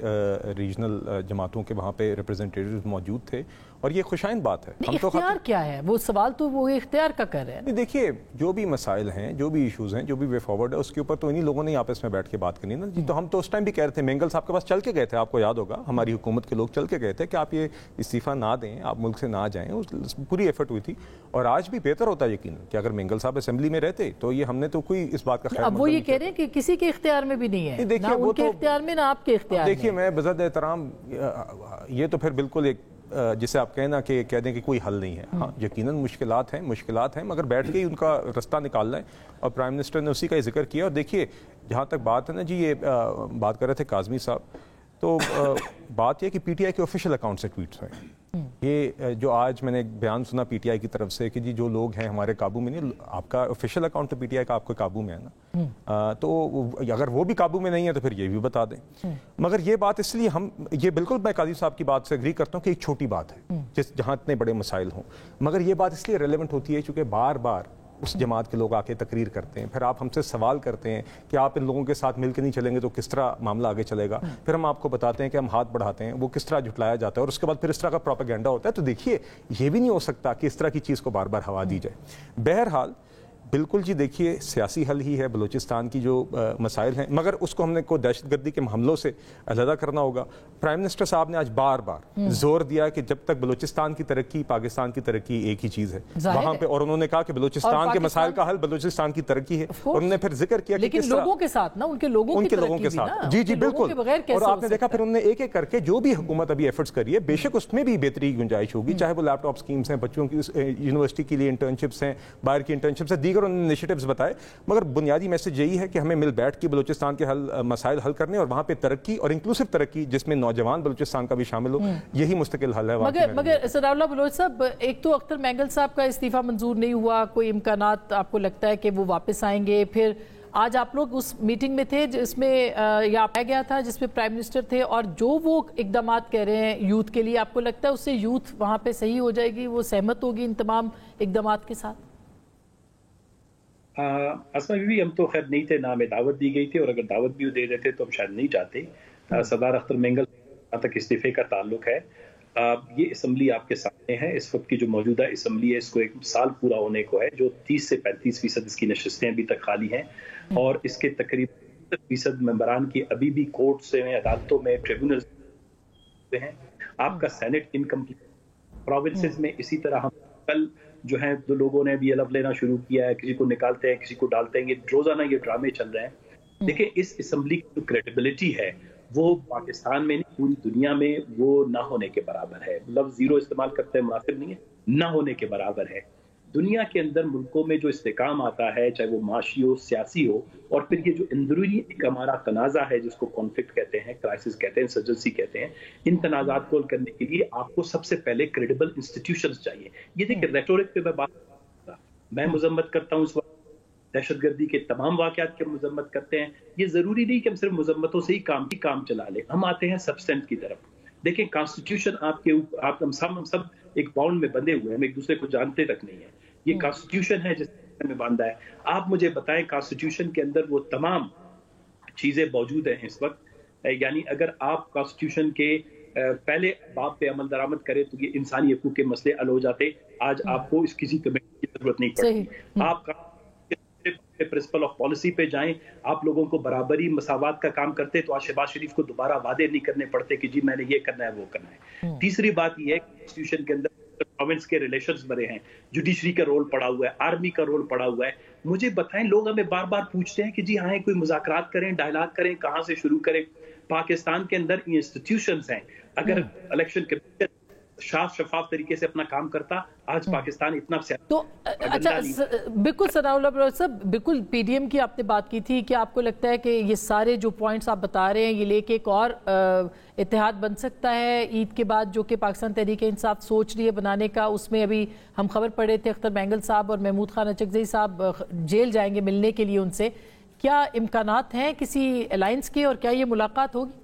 ریجنل جماعتوں کے وہاں پہ ریپرزنٹیٹیوز موجود تھے, اور یہ خوشائند بات ہے. ہم تو اختیار کیا ہے, وہ سوال تو وہ اختیار کا کر رہے ہیں. دیکھیے جو بھی مسائل ہیں, جو بھی ایشوز ہیں, جو بھی وے فارورڈ ہے, اس کے اوپر تو انہی لوگوں نے آپس میں بیٹھ کے بات کرنی نا جی. تو ہم تو اس ٹائم بھی کہہ رہے تھے, مینگل صاحب کے پاس چل کے گئے تھے, آپ کو یاد ہوگا, ہماری حکومت کے لوگ چل کے گئے تھے کہ آپ یہ استعفیٰ نہ دیں, آپ ملک سے نہ جائیں. پوری ایفرٹ ہوئی تھی, اور آج بھی بہتر ہوتا ہے یقیناً کہ اگر مینگل صاحب اسمبلی میں رہتے تو یہ ہم نے تو کوئی اس بات کا خیر. اب وہ یہ کہہ رہے ہیں کہ کسی کے اختیار میں بھی نہیں ہے, نہ ان کے اختیار میں نہ آپ کے اختیار میں. دیکھیے میں بذات احترام, یہ تو پھر بالکل ایک جسے آپ کہنا کہ کہہ دیں کہ کوئی حل نہیں ہے. ہاں یقیناً مشکلات ہیں, مگر بیٹھ کے ہی ان کا رستہ نکالنا ہے, اور پرائم منسٹر نے اسی کا یہ ذکر کیا. اور دیکھیے جہاں تک بات ہے نا جی, یہ بات کر رہے تھے کاظمی صاحب, تو بات یہ کہ پی ٹی آئی کے آفیشیل اکاؤنٹ سے ٹویٹس ہیں, یہ جو آج میں نے ایک بیان سنا پی ٹی آئی کی طرف سے کہ جی جو لوگ ہیں ہمارے قابو میں نہیں، آپ کا آفیشیل اکاؤنٹ تو پی ٹی آئی کا آپ کے قابو میں ہے نا، تو اگر وہ بھی قابو میں نہیں ہے تو پھر یہ بھی بتا دیں. مگر یہ بات اس لیے یہ بالکل میں قاضی صاحب کی بات سے اگری کرتا ہوں کہ ایک چھوٹی بات ہے جہاں اتنے بڑے مسائل ہوں، مگر یہ بات اس لیے ریلیونٹ ہوتی ہے چونکہ بار بار اس جماعت کے لوگ آ کے تقریر کرتے ہیں، پھر آپ ہم سے سوال کرتے ہیں کہ آپ ان لوگوں کے ساتھ مل کے نہیں چلیں گے تو کس طرح معاملہ آگے چلے گا، پھر ہم آپ کو بتاتے ہیں کہ ہم ہاتھ بڑھاتے ہیں، وہ کس طرح جھٹلایا جاتا ہے اور اس کے بعد پھر اس طرح کا پروپیگنڈا ہوتا ہے. تو دیکھیے یہ بھی نہیں ہو سکتا کہ اس طرح کی چیز کو بار بار ہوا دی جائے. بہرحال بالکل جی دیکھیے سیاسی حل ہی ہے بلوچستان کی جو مسائل ہیں، مگر اس کو ہم نے کو دہشت گردی کے حملوں سے علیحدہ کرنا ہوگا. پرائم منسٹر صاحب نے آج بار بار زور دیا کہ جب تک بلوچستان کی ترقی پاکستان کی ترقی ایک ہی چیز ہے وہاں پہ، اور انہوں نے کہا کہ بلوچستان کے مسائل کا حل بلوچستان کی ترقی ہے. اور انہوں نے پھر ذکر کیا کہ لیکن لوگوں کے ساتھ نا، ان کے لوگوں کے ساتھ، جی جی بالکل. اور آپ نے دیکھا پھر انہوں نے ایک ایک کر کے جو بھی حکومت ابھی ایفرٹس کری ہے، بے شک اس میں بھی بہتری کی گنجائش ہوگی، چاہے وہ لیپ ٹاپ اسکیمس ہیں، بچوں کی یونیورسٹی کے لیے انٹرنشپس ہیں، باہر کی انٹرنشپس ہیں، دیگر انیشیٹوز بتائے، مگر بنیادی میسج یہی ہے کہ ہمیں مل بیٹھ کے بلوچستان کے مسائل حل کرنے اور وہاں پہ ترقی اور انکلوسیو ترقی جس میں نوجوان بلوچستان کا بھی شامل ہو، یہی مستقل حل ہے. مگر ثناء اللہ بلوچ صاحب، ایک تو اختر مینگل صاحب کا استعفیٰ منظور نہیں ہوا، کوئی امکانات آپ کو لگتا ہے کہ وہ واپس آئیں گے؟ پھر آج آپ لوگ اس میٹنگ میں تھے جس میں یہ پایا گیا تھا جس میں پرائم منسٹر تھے، اور جو وہ اقدامات کہہ رہے ہیں یوتھ کے لیے، آپ کو لگتا ہے اس سے یوتھ وہاں پہ صحیح ہو جائے گی، وہ سہمت ہوگی ان تمام اقدامات کے ساتھ؟ اسما بی بی، ہم تو خیر نہیں تھے، نہ ہمیں دعوت دی گئی تھی، اور اگر دعوت بھی دے دیتے تو ہم شاید نہیں جاتے. سردار اختر مینگل تک استعفے کا تعلق ہے. یہ اسمبلی آپ کے سامنے ہے، اس وقت کی جو موجودہ اسمبلی ہے اس کو 1 سال پورا ہونے کو ہے، جو 30 سے 35% اس کی نشستیں ابھی تک خالی ہیں، اور اس کے تقریباً 30% ممبران کی ابھی بھی کورٹس میں، عدالتوں میں، ٹریبیونلز ہیں. آپ کا سینٹ انکمپلیٹ پروونسز میں. اسی طرح ہم کل جو ہیں دو لوگوں نے بھی الگ لینا شروع کیا ہے، کسی کو نکالتے ہیں کسی کو ڈالتے ہیں، یہ روزانہ یہ ڈرامے چل رہے ہیں. دیکھیں اس اسمبلی کی جو کریڈیبلٹی ہے وہ پاکستان میں نہیں، پوری دنیا میں وہ نہ ہونے کے برابر ہے. لفظ زیرو استعمال کرتے ہیں مناسب نہیں ہے، نہ ہونے کے برابر ہے. دنیا کے اندر ملکوں میں جو استحکام آتا ہے، چاہے وہ معاشی ہو، سیاسی ہو، اور پھر یہ جو اندرونی ایک ہمارا تنازع ہے جس کو کانفلکٹ کہتے ہیں، کرائسس کہتے ہیں، انسرجنسی کہتے ہیں، ان تنازعات کو حل کرنے کے لیے آپ کو سب سے پہلے کریڈیبل انسٹیٹیوشنز چاہیے. یہ دیکھیں ریٹورک پہ میں بات کرتا ہوں، میں مذمت کرتا ہوں اس وقت دہشت گردی کے تمام واقعات کی مذمت کرتے ہیں. یہ ضروری نہیں کہ ہم صرف مذمتوں سے ہی کام چلا لیں، ہم آتے ہیں سبسٹینٹ کی طرف. دیکھیں کانسٹیٹیوشن آپ کے ہم سب ایک باؤنڈ میں بندھے ہوئے ہیں، ہم ایک دوسرے کو جانتے تک نہیں ہیں. یہ کانسٹیٹیوشن ہے جس میں باندھا ہے. آپ مجھے بتائیں کانسٹیٹیوشن کے اندر وہ تمام چیزیں موجود ہیں اس وقت. یعنی اگر آپ کانسٹیٹیوشن کے پہلے باب پہ عمل درآمد کریں تو یہ انسانی حقوق کے مسئلے حل ہو جاتے. آج آپ کو اس کسی کمیٹی کی ضرورت نہیں پڑتی. آپ پرنسپل آف پالیسی پہ جائیں، آپ لوگوں کو برابری مساوات کا کام کرتے تو آج شہباز شریف کو دوبارہ وعدے نہیں کرنے پڑتے کہ جی میں نے یہ کرنا ہے وہ کرنا ہے. تیسری بات یہ ہے کہ کانسٹیٹیوشن کے اندر پروونس کے ریلیشنز بنے ہیں، جوڈیشری کا رول پڑا ہوا ہے، آرمی کا رول پڑا ہوا ہے. مجھے بتائیں، لوگ ہمیں بار بار پوچھتے ہیں کہ جی آئیں کوئی مذاکرات کریں، ڈائلاگ کریں، کہاں سے شروع کریں. پاکستان کے اندر انسٹیٹیوشنز ہیں. اگر الیکشن کمیشن شفاف طریقے سے اپنا کام کرتا، آج پاکستان اتنا تو اچھا بالکل ثناء اللہ بلوچ صاحب، بالکل پی ڈی ایم کی آپ نے بات کی تھی کہ آپ کو لگتا ہے کہ یہ سارے جو پوائنٹس آپ بتا رہے ہیں یہ لے کے ایک اور اتحاد بن سکتا ہے عید کے بعد، جو کہ پاکستان تحریک انصاف سوچ رہی ہے بنانے کا. اس میں ابھی ہم خبر پڑھ رہے تھے اختر مینگل صاحب اور محمود خان اچکزئی صاحب جیل جائیں گے ملنے کے لیے ان سے. کیا امکانات ہیں کسی الائنس کے، اور کیا یہ ملاقات ہوگی؟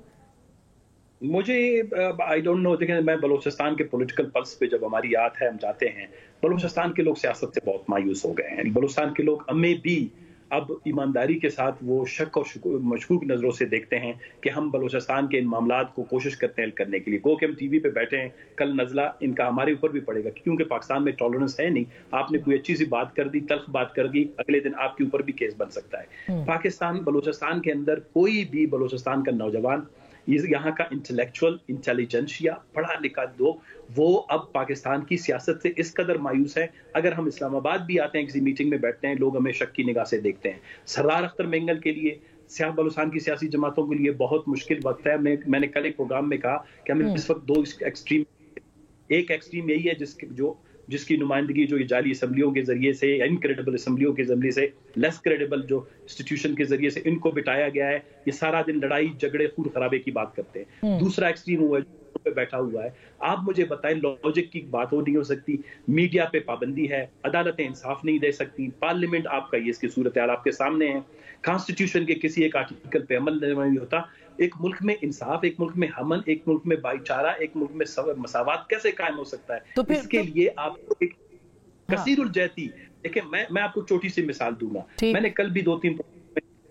مجھے آئی ڈونٹ نو. دیکھیں میں بلوچستان کے پولیٹیکل پلس پہ جب ہماری یاد ہے ہم جاتے ہیں، بلوچستان کے لوگ سیاست سے بہت مایوس ہو گئے ہیں. بلوچستان کے لوگ ہمیں بھی اب ایمانداری کے ساتھ وہ شک اور مشکوک نظروں سے دیکھتے ہیں کہ ہم بلوچستان کے ان معاملات کو کوشش کرتے ہیں کرنے کے لیے. گو کہ ہم ٹی وی پہ بیٹھے ہیں، کل نزلہ ان کا ہمارے اوپر بھی پڑے گا، کیونکہ پاکستان میں ٹالرنس ہے نہیں. آپ نے کوئی اچھی سی بات کر دی، تلخ بات کر دی، اگلے دن آپ کے اوپر بھی کیس بن سکتا ہے. پاکستان بلوچستان کے اندر کوئی بھی بلوچستان کا نوجوان، یہاں کا انٹلیکچوئل انٹیلیجنشیا پڑھا لکھا وہ اب پاکستان کی سیاست سے اس قدر مایوس ہے. اگر ہم اسلام آباد بھی آتے ہیں، کسی میٹنگ میں بیٹھتے ہیں، لوگ ہمیں شک کی نگاہ سے دیکھتے ہیں. سردار اختر مینگل کے لیے، سیاہ بلوچستان کی سیاسی جماعتوں کے لیے بہت مشکل وقت ہے. میں نے کل ایک پروگرام میں کہا کہ ہمیں اس وقت دو ایکسٹریم، ایک ایکسٹریم یہی ہے جو جس کی نمائندگی جو جعلی اسمبلیوں کے ذریعے سے یا انکریڈیبل اسمبلیوں کے ذریعے سے لیس کریڈیبل جو انسٹیٹیوشن کے ذریعے سے ان کو بٹایا گیا ہے، یہ سارا دن لڑائی جھگڑے خون خرابے کی بات کرتے ہیں. دوسرا ایکسٹریم ہوا پہ بیٹھا ہوا ہے. آپ مجھے بتائیں لاجک کی بات نہیں ہو سکتی، میڈیا پہ پابندی ہے، عدالتیں انصاف نہیں دے سکتی، پارلیمنٹ آپ کا یہ اس کی صورتحال آپ کے سامنے ہے، کانسٹیٹیوشن کے کسی ایک آرٹیکل پہ عمل نہیں ہوتا. ایک ملک میں انصاف، ایک ملک میں امن، ایک ملک میں بھائی چارہ، ایک ملک میں مساوات کیسے قائم ہو سکتا ہے؟ اس کے لیے آپ کو ایک کثیر الجہتی، دیکھیں میں آپ کو چھوٹی سی مثال دوں گا. میں نے کل بھی 2-3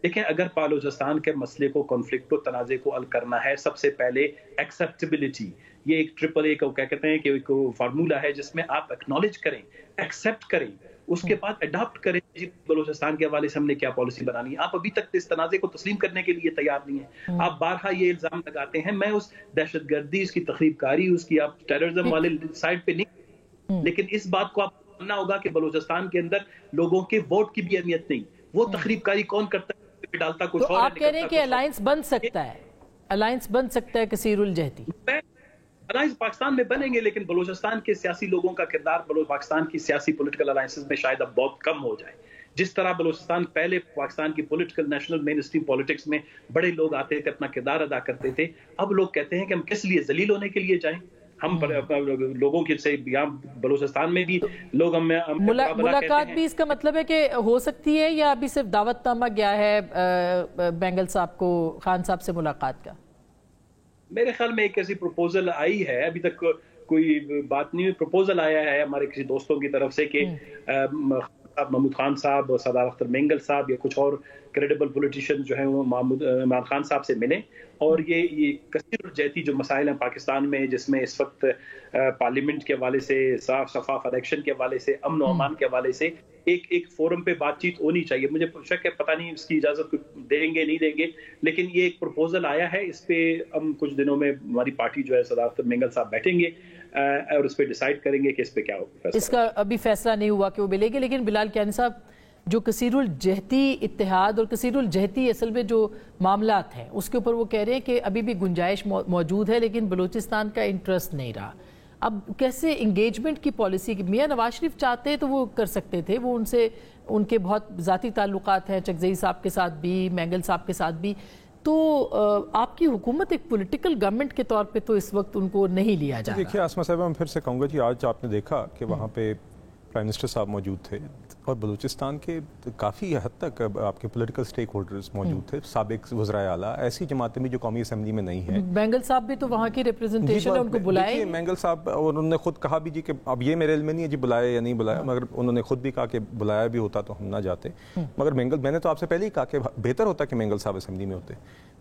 دیکھیں، اگر بلوچستان کے مسئلے کو، کنفلکٹ کو، تنازع کو حل کرنا ہے، سب سے پہلے ایکسیپٹیبلٹی، یہ ایک ٹرپل اے کو کیا کہتے ہیں کہ ایک فارمولا ہے جس میں آپ ایکنالج کریں، ایکسیپٹ کریں، اس کے بعد اڈاپٹ کریں. بلوچستان کے حوالے سے ہم نے کیا پالیسی بنانی ہے. آپ ابھی تک اس تنازع کو تسلیم کرنے کے لیے تیار نہیں ہیں. آپ بارہا یہ الزام لگاتے ہیں. میں اس دہشت گردی، اس کی تخریب کاری، اس کی آپ ٹیررزم والے سائڈ پہ نہیں، لیکن اس بات کو آپ ماننا ہوگا کہ بلوچستان کے اندر لوگوں کے ووٹ کی بھی اہمیت نہیں. وہ تخریب کاری کون کرتا ہے؟ ڈالتا کچھ اور. تو آپ کہہ رہے ہیں کہ الائنس بن سکتا ہے، الائنس بن سکتا ہے کثیر الجہتی. الائنس پاکستان میں بنیں گے، لیکن بلوچستان کے سیاسی لوگوں کا کردار پاکستان کی سیاسی پولیٹیکل الائنسز میں شاید اب بہت کم ہو جائے. جس طرح بلوچستان پہلے پاکستان کی پولیٹیکل نیشنل مین اسٹریم پالیٹکس میں بڑے لوگ آتے تھے، اپنا کردار ادا کرتے تھے، اب لوگ کہتے ہیں کہ ہم کس لیے ذلیل ہونے کے لیے جائیں. ہم لوگوں کے سے یہاں بلوچستان میں بھی لوگ ملاقات بھی اس کا مطلب ہے کہ ہو سکتی ہے، یا ابھی صرف دعوت نامہ گیا ہے بینگل صاحب کو خان صاحب سے ملاقات کا؟ میرے خیال میں ایک ایسی پروپوزل آئی ہے، ابھی تک کوئی بات نہیں ہوئی. پروپوزل آیا ہے ہمارے کسی دوستوں کی طرف سے کہ محمود خان صاحب، سردار اختر مینگل صاحب یا کچھ اور کریڈیبل پولیٹیشین جو ہیں وہ عمران خان صاحب سے ملیں، اور یہ کثیر الجہتی جو مسائل ہیں پاکستان میں، جس میں اس وقت پارلیمنٹ کے حوالے سے، صاف شفاف الیکشن کے حوالے سے، امن و امان کے حوالے سے ایک فورم پہ بات چیت ہونی چاہیے. مجھے شک ہے، پتہ نہیں اس کی اجازت دیں گے نہیں دیں گے، لیکن یہ ایک پروپوزل آیا ہے. اس پہ ہم کچھ دنوں میں ہماری پارٹی جو ہے سردار اختر مینگل صاحب بیٹھیں گے اور اس پہ ڈیسائیڈ کریں گے کہ اس پہ کیا ہوگا. اس کا ابھی فیصلہ نہیں ہوا کہ وہ ملے گی. لیکن بلال کیانی صاحب، جو کثیر الجہتی اتحاد اور کثیر الجہتی اصل میں جو معاملات ہیں اس کے اوپر وہ کہہ رہے ہیں کہ ابھی بھی گنجائش موجود ہے، لیکن بلوچستان کا انٹرسٹ نہیں رہا. اب کیسے انگیجمنٹ کی پالیسی؟ میاں نواز شریف چاہتے تو وہ کر سکتے تھے، وہ ان کے بہت ذاتی تعلقات ہیں چکزئی صاحب کے ساتھ بھی، مینگل صاحب کے ساتھ بھی. تو آپ کی حکومت ایک پولیٹیکل گورنمنٹ کے طور پہ تو اس وقت ان کو نہیں لیا جا رہا. دیکھیے آسما صاحبہ، میں پھر سے کہوں گا جی، آج آپ نے دیکھا کہ وہاں پہ پرائم منسٹر صاحب موجود تھے اور بلوچستان کے کافی حد تک آپ کے پولیٹیکل سٹیک ہولڈرز موجود تھے، سابق وزرائے اعلیٰ، ایسی جماعتیں بھی جو قومی اسمبلی میں نہیں ہیں. مینگل صاحب بھی تو وہاں کی ریپرزنٹیشن ہے، ان کو بلائے. مینگل صاحب، اور انہوں نے خود کہا بھی جی کہ اب یہ میرے علم میں نہیں ہے جی بلائے یا نہیں بلایا، مگر انہوں نے خود بھی کہا کہ بلایا بھی ہوتا تو ہم نہ جاتے. مگر مینگل، میں نے تو آپ سے پہلے ہی کہا کہ بہتر ہوتا کہ مینگل صاحب اسمبلی میں ہوتے.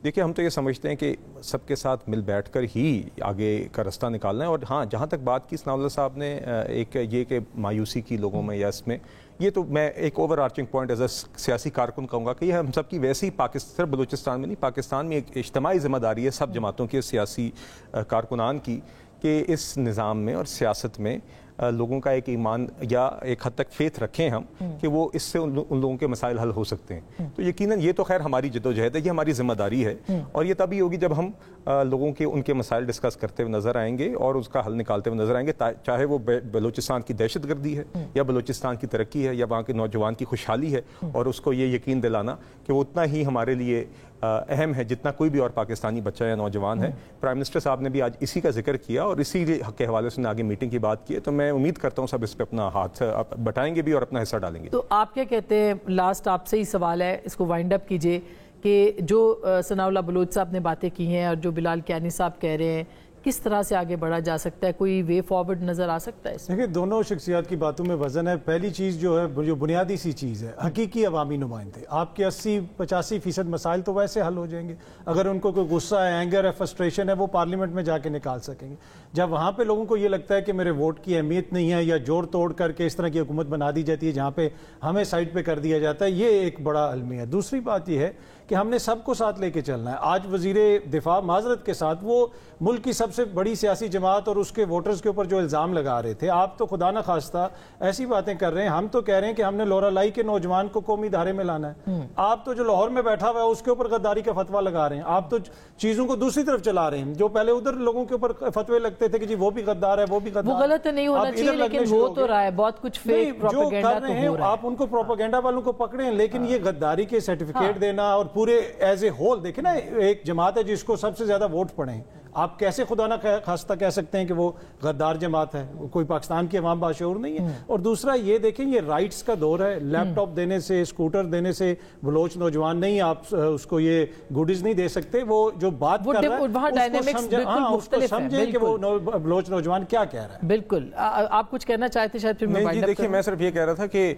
دیکھیے، ہم تو یہ سمجھتے ہیں کہ سب کے ساتھ مل بیٹھ کر ہی آگے کا رستہ نکالنا ہے. اور ہاں، جہاں تک بات کی ثناء اللہ صاحب نے ایک یہ کہ مایوسی کی لوگوں میں یا اس میں، یہ تو میں ایک over arching point as a سیاسی کارکن کہوں گا کہ یہ ہم سب کی ویسی صرف بلوچستان میں نہیں، پاکستان میں ایک اجتماعی ذمہ داری ہے سب جماعتوں کے سیاسی کارکنان کی کہ اس نظام میں اور سیاست میں لوگوں کا ایک ایمان یا ایک حد تک فیتھ رکھیں ہم کہ وہ اس سے ان لوگوں کے مسائل حل ہو سکتے ہیں. تو یقیناً یہ تو خیر ہماری جدوجہد ہے، یہ ہماری ذمہ داری ہے، اور یہ تبھی ہوگی جب ہم لوگوں کے ان کے مسائل ڈسکس کرتے ہوئے نظر آئیں گے اور اس کا حل نکالتے ہوئے نظر آئیں گے، چاہے وہ بلوچستان کی دہشت گردی ہے یا بلوچستان کی ترقی ہے یا وہاں کے نوجوان کی خوشحالی ہے، اور اس کو یہ یقین دلانا کہ وہ اتنا ہی ہمارے لیے اہم ہے جتنا کوئی بھی اور پاکستانی بچہ یا نوجوان ہے. پرائم منسٹر صاحب نے بھی آج اسی کا ذکر کیا اور اسی کے حوالے سے آگے میٹنگ کی بات کی ہے. تو میں امید کرتا ہوں سب اس پہ اپنا ہاتھ بٹائیں گے بھی اور اپنا حصہ ڈالیں گے. تو آپ کیا کہتے ہیں، لاسٹ آپ سے ہی سوال ہے، اس کو وائنڈ اپ کیجئے، کہ جو ثناء اللہ بلوچ صاحب نے باتیں کی ہیں اور جو بلال کیانی صاحب کہہ رہے ہیں، کس طرح سے آگے بڑھا جا سکتا ہے؟ کوئی وے فارورڈ نظر آ سکتا ہے اس میں؟ دیکھیں، دونوں شخصیات کی باتوں میں وزن ہے. پہلی چیز جو ہے، جو بنیادی سی چیز ہے، حقیقی عوامی نمائندے. آپ کے 80-85% مسائل تو ویسے حل ہو جائیں گے. اگر ان کو کوئی غصہ ہے، اینگر ہے، فرسٹریشن ہے، وہ پارلیمنٹ میں جا کے نکال سکیں گے. جب وہاں پہ لوگوں کو یہ لگتا ہے کہ میرے ووٹ کی اہمیت نہیں ہے یا جوڑ توڑ کر کے اس طرح کی حکومت بنا دی جاتی ہے جہاں پہ ہمیں سائڈ پہ کر دیا جاتا ہے، یہ ایک بڑا المیہ ہے. دوسری بات یہ ہے کہ ہم نے سب کو ساتھ لے کے چلنا ہے. آج وزیر دفاع معذرت کے ساتھ وہ ملک کی سب سے بڑی سیاسی جماعت اور اس کے ووٹرز کے اوپر جو الزام لگا رہے تھے، آپ تو خدا نہ خواستہ ایسی باتیں کر رہے ہیں. ہم تو کہہ رہے ہیں کہ ہم نے لورا لائی کے نوجوان کو قومی دھارے میں لانا ہے. آپ تو جو لاہور میں بیٹھا ہوا ہے اس کے اوپر غداری کا فتویٰ لگا رہے ہیں. آپ تو چیزوں کو دوسری طرف چلا رہے ہیں. جو پہلے ادھر لوگوں کے اوپر فتوے لگتے تھے کہ جی وہ بھی غدار ہے، وہ بھی غدار، وہ غلط نہیں ہونا چاہیے، لیکن ہو تو رہا ہے بہت کچھ فیک پروپیگنڈا تو ہو رہا ہے. آپ ان کو پروپیگنڈا والوں کو پکڑیں، لیکن یہ غداری کے سرٹیفکیٹ دینا اور پورے ایز اے ہول دیکھیں نا، ایک جماعت ہے جس کو سب سے زیادہ ووٹ پڑے ہیں، آپ کیسے خدا نہ خواستہ کہہ سکتے ہیں کہ وہ غدار جماعت ہے؟ کوئی پاکستان کی عوام باشعور نہیں ہے. اور دوسرا یہ دیکھیں، یہ رائٹس کا دور ہے. لیپ ٹاپ دینے سے، اسکوٹر دینے سے بلوچ نوجوان نہیں، آپ اس کو یہ گوڈیز نہیں دے سکتے. وہ جو بات کر رہا ہے اس کو سمجھیں کہ وہ بلوچ نوجوان کیا کہہ رہا ہے. بالکل. آپ کچھ کہنا چاہتے شاید پھر میں دیکھیے، میں صرف یہ کہہ رہا تھا کہ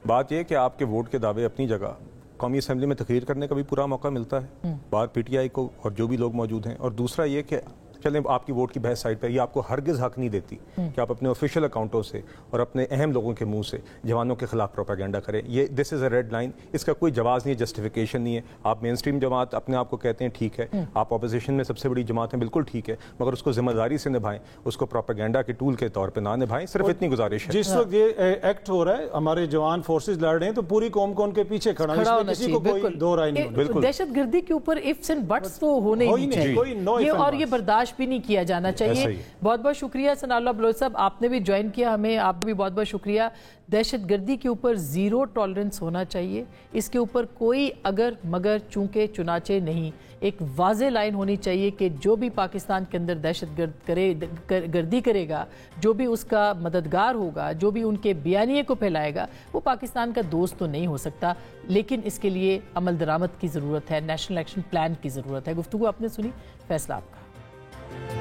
بات یہ کہ آپ کے ووٹ کے دعوے اپنی جگہ، قومی اسمبلی میں تقریر کرنے کا بھی پورا موقع ملتا ہے بات پی ٹی آئی کو اور جو بھی لوگ موجود ہیں. اور دوسرا یہ کہ چلیں آپ کی ووٹ کی بحث سائڈ پہ، یہ آپ کو ہرگز حق نہیں دیتی کہ آپ اپنے آفیشیل اکاؤنٹوں سے اور اپنے اہم لوگوں کے منہ سے جوانوں کے خلاف پروپیگنڈا کریں. یہ دس از اے ریڈ لائن. اس کا کوئی جواز نہیں ہے، جسٹیفیکیشن نہیں ہے. آپ مین اسٹریم جماعت اپنے آپ کو کہتے ہیں، ٹھیک ہے. آپ اپوزیشن میں سب سے بڑی جماعت ہیں، بالکل ٹھیک ہے، مگر اس کو ذمہ داری سے نبھائیں، اس کو پروپیگنڈا کے ٹول کے طور پہ نہ نبھائیں. صرف اتنی گزارش ہے. جس وقت یہ ایکٹ ہو رہا ہے، ہمارے جوان فورسز لڑ رہے ہیں، تو پوری قوم کو ان کے پیچھے کھڑا ہے. اس میں کسی کو کوئی دو رائے نہیں. بالکل. دہشت گردی کے اوپر ifs and buts تو ہونے ہی نہیں چاہیے، اور یہ برداشت بھی نہیں کیا جانا چاہیے. بہت بہت شکریہ ثناء اللہ بلوچ صاحب، آپ نے بھی جوائن کیا ہمیں، آپ بھی بہت بہت شکریہ. دہشت گردی کے اوپر زیرو ٹالرنس ہونا چاہیے، اس کے اوپر کوئی اگر مگر چونکہ چنانچہ نہیں. ایک واضح لائن ہونی چاہیے کہ جو بھی پاکستان کے اندر دہشت گردی کرے گا، جو بھی اس کا مددگار ہوگا، جو بھی ان کے بیانیے کو پھیلائے گا، وہ پاکستان کا دوست تو نہیں ہو سکتا. لیکن اس کے لیے عمل درآمد کی ضرورت ہے، نیشنل ایکشن پلان کی ضرورت ہے. گفتگو آپ نے سنی، فیصلہ آپ کا.